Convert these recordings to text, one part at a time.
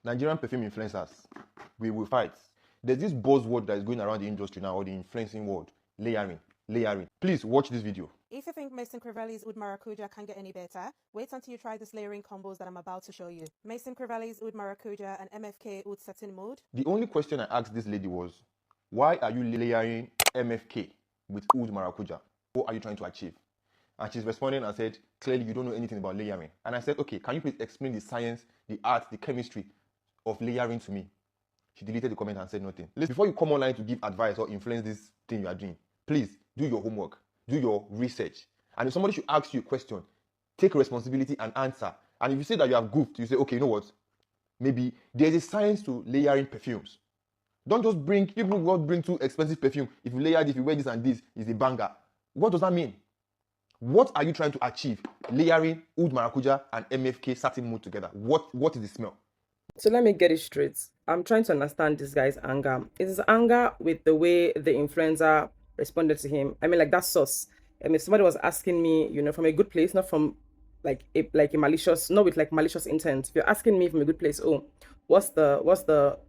Nigerian perfume influencers, we will fight. There's this buzzword that is going around the industry now, or the influencing world, layering, layering. Please watch this video. If you think Mason Crivelli's Oud Maracuja can get any better, wait until you try this layering combos that I'm about to show you. Mason Crivelli's Oud Maracuja and MFK Oud Satin Mode. The only question I asked this lady was, why are you layering MFK with Oud Maracuja? What are you trying to achieve? And she's responding and said, clearly you don't know anything about layering. And I said, okay, can you please explain the science, the art, the chemistry of layering to me? She deleted the comment and said nothing. Before you come online to give advice or influence this thing you are doing, please do your homework, do your research. And if somebody should ask you a question, take responsibility and answer. And if you say that you have goofed, you say, okay, you know what? Maybe there's a science to layering perfumes. Don't just bring, people won't bring too expensive perfume. If you layer it, if you wear this and this, it's a banger. What does that mean? What are you trying to achieve? Layering Oud Maracuja and MFK Satin Mode together. What is the smell? So let me get it straight. I'm trying to understand this guy's anger. Is his anger with the way the influencer responded to him? I mean, like, that's sus. I mean, if somebody was asking me, you know, from a good place, not from like a malicious, not with like malicious intent. If you're asking me from a good place, oh, what's the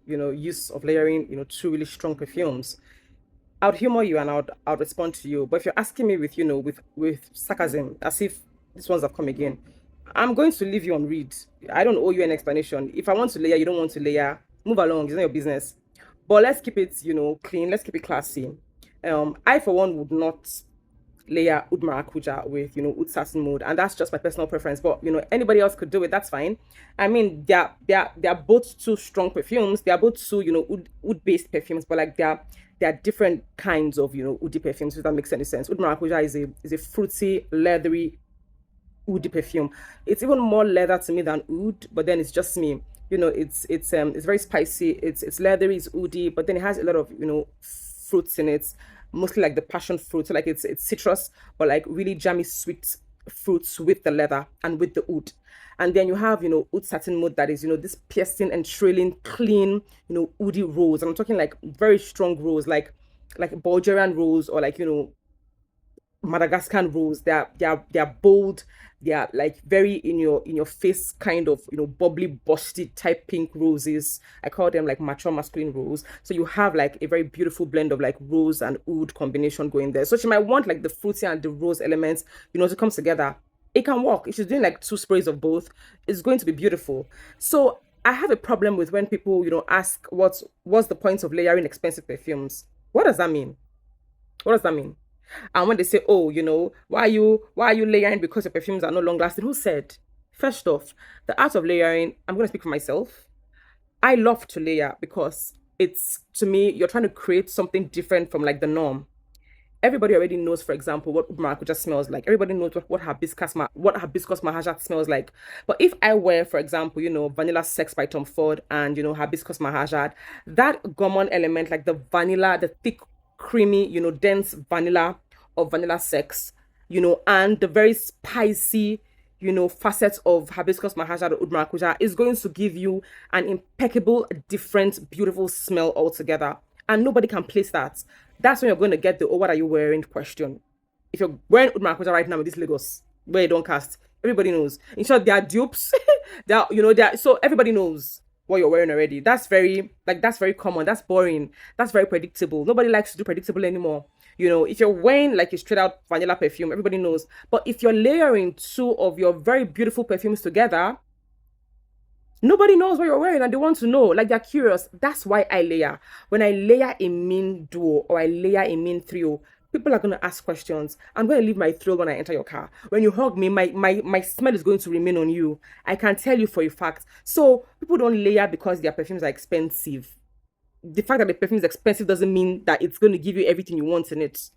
you know, use of layering, you know, two really strong perfumes? I would humor you and I would respond to you. But if you're asking me with, you know, with sarcasm, as if these ones have come again, I'm going to leave you on read. I don't owe you an explanation. If I want to layer, you don't want to layer, move along. It's not your business. But let's keep it, you know, clean. Let's keep it classy. I, for one, would not layer Oud Maracuja with, you know, Oud Satin Mode, and that's just my personal preference. But, you know, anybody else could do it. That's fine. I mean, they're both two strong perfumes. They are both two, you know, Oud-based perfumes, but like there are different kinds of, you know, Oudi perfumes, if that makes any sense. Oud Maracuja is a fruity, leathery Oud perfume. It's even more leather to me than oud, but then it's just me. You know, it's very spicy. It's leathery, it's oudi, but then it has a lot of, you know, fruits in it, mostly like the passion fruit. So like it's citrus, but like really jammy sweet fruits with the leather and with the oud. And then you have, you know, Oud Satin Mode that is, you know, this piercing and trailing, clean, you know, oudi rose. And I'm talking like very strong rose, like Bulgarian rose, or like, you know, Madagascar rose. They're bold. They're like very in your face kind of, you know, bubbly, busty type pink roses. I call them like mature masculine rose. So you have like a very beautiful blend of like rose and oud combination going there. So she might want like the fruity and the rose elements, you know, to come together. It can work. If she's doing like 2 sprays of both, it's going to be beautiful. So I have a problem with when people, you know, ask what's the point of layering expensive perfumes. What does that mean? What does that mean? And when they say, oh, you know, why are you layering because your perfumes are no long lasting? Who said? First off, the art of layering, I'm going to speak for myself. I love to layer because it's, to me, you're trying to create something different from like the norm. Everybody already knows, for example, what maracuja smells like. Everybody knows what hibiscus mahajat smells like. But if I wear, for example, you know, Vanilla Sex by Tom Ford and, you know, hibiscus mahajat, that gourmand element, like the vanilla, the thick, creamy, you know, dense vanilla of Vanilla Sex, you know, and the very spicy, you know, facets of hibiscus mahajat or Oud Maracuja is going to give you an impeccable, different, beautiful smell altogether. And nobody can place that. That's when you're going to get the, oh, what are you wearing question. If you're wearing Oud Maracuja right now in this Lagos, where you don't cast, everybody knows. In short, they are dupes. So everybody knows what you're wearing already. That's very common. That's boring. That's very predictable. Nobody likes to do predictable anymore. You know, if you're wearing like a straight out vanilla perfume, everybody knows. But if you're layering 2 of your very beautiful perfumes together, nobody knows what you're wearing and they want to know. Like, they're curious. That's why I layer. When I layer a mean duo or I layer a mean trio, people are going to ask questions. I'm going to leave my thrill when I enter your car. When you hug me, my smell is going to remain on you. I can tell you for a fact. So people don't layer because their perfumes are expensive. The fact that the perfume is expensive doesn't mean that it's going to give you everything you want in it.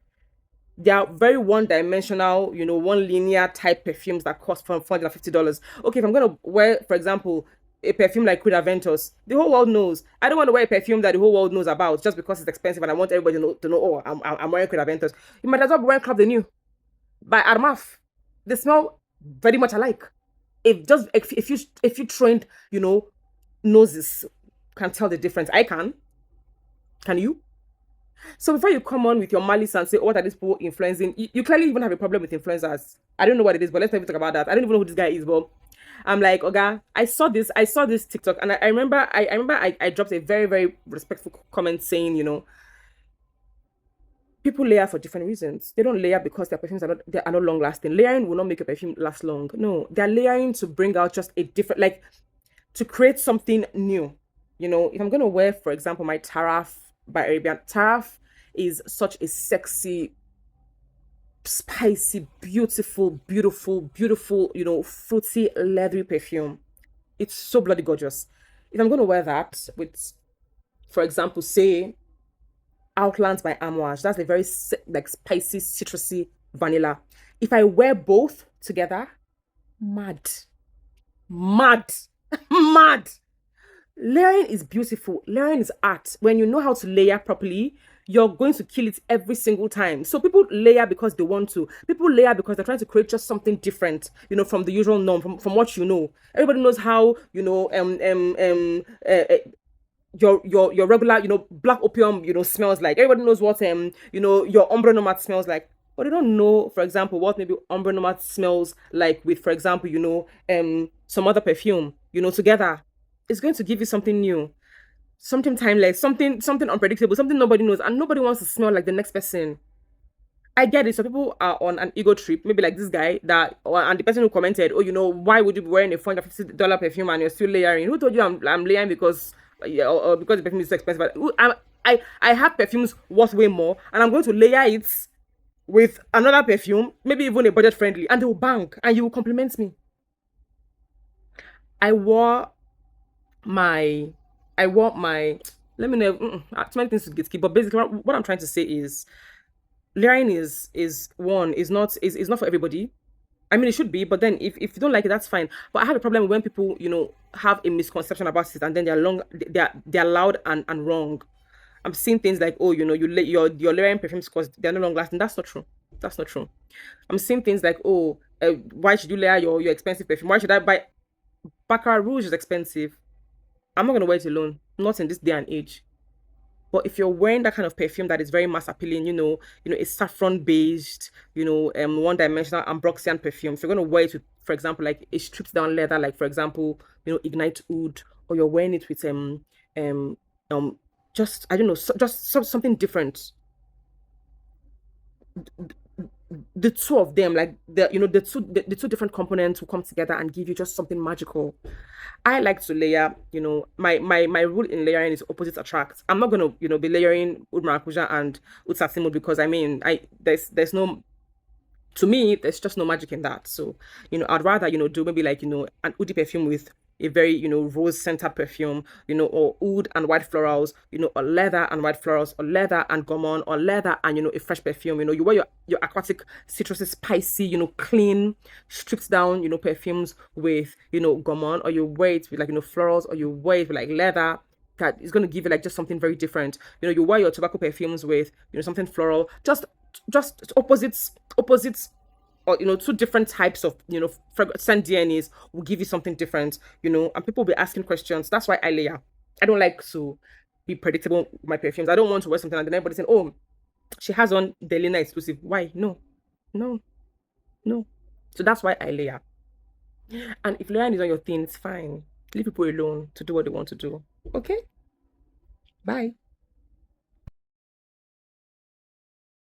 They are very one-dimensional, you know, one linear type perfumes that cost from $450. Okay, if I'm going to wear, for example, a perfume like Creed Aventus, the whole world knows. I don't want to wear a perfume that the whole world knows about just because it's expensive and I want everybody to know, oh, I'm wearing Creed Aventus. You might as well be wearing Club de Nuit by Armaf. They smell very much alike. If you trained, you know, noses can tell the difference. I can. Can you? So before you come on with your malice and say, oh, what are these people influencing? You clearly even have a problem with influencers. I don't know what it is, but let's not even talk about that. I don't even know who this guy is, but I'm like, okay, I saw this TikTok, and I remember I dropped a very, very respectful comment saying, people layer for different reasons. They don't layer because their perfumes are not long lasting. Layering will not make your perfume last long. No, they're layering to bring out just a different, like, to create something new. If I'm gonna wear, for example, my Taraf by Arabian, Taraf is such a sexy, spicy, beautiful, fruity, leathery perfume. It's so bloody gorgeous. If I'm gonna wear that with, for example, say Outlands by Amouage, that's a very like spicy, citrusy vanilla. If I wear both together, mad. Layering is beautiful. Layering is art. When you know how to layer properly, you're going to kill it every single time. So people layer because they want to. People layer because they're trying to create just something different, from the usual norm, from what you know. Everybody knows how, your regular, black opium, smells like. Everybody knows what, your Ombre Nomad smells like. But they don't know, for example, what maybe Ombre Nomad smells like with, for example, some other perfume, together. It's going to give you something new, something timeless, something unpredictable, something nobody knows, and nobody wants to smell like the next person. I get it. So people are on an ego trip, maybe like this guy and the person who commented, oh, why would you be wearing a $450 perfume and you're still layering? Who told you I'm layering because the perfume is so expensive? I have perfumes worth way more, and I'm going to layer it with another perfume, maybe even a budget friendly, and they will bang, and you will compliment me. I wore my let me know, too many things to get skip, but basically what I'm trying to say is layering is not for everybody. I mean, it should be, but then if you don't like it, that's fine. But I have a problem when people, have a misconception about it, and then they're loud and wrong. I'm seeing things like, oh, you're layering perfumes because they're no longer lasting. That's not true. I'm seeing things like, oh, why should you layer your expensive perfume? Why should I buy Baccarat Rouge? Is expensive. I'm not gonna wear it alone, not in this day and age. But if you're wearing that kind of perfume that is very mass appealing, a saffron based, one dimensional Ambroxian perfume, if you're gonna wear it with, for example, like a stripped down leather, like for example, Ignite Oud, or you're wearing it with just, I don't know, just something different. The two of them, like the two different components will come together and give you just something magical. I like to layer. My rule in layering is opposites attract. I'm not gonna be layering Oud Maracuja and Oud Sasimo because there's no, to me, there's just no magic in that. So I'd rather do maybe like an Oudi perfume with a very rose scented perfume, or oud and white florals, or leather and white florals, or leather and gourmand, or leather and a fresh perfume. You wear your aquatic, citrusy, spicy, clean, stripped down, perfumes with gourmand, or you wear it with like florals, or you wear it with like leather. That is going to give you like just something very different. You wear your tobacco perfumes with something floral, just opposites, or two different types of scent DNAs will give you something different, and people will be asking questions. That's why I layer. I don't like to be predictable with my perfumes. I don't want to wear something and then everybody saying, oh, she has on Delina exclusive. Why? No. So that's why I layer. And if layering is on your thing, it's fine. Leave people alone to do what they want to do. Okay? Bye.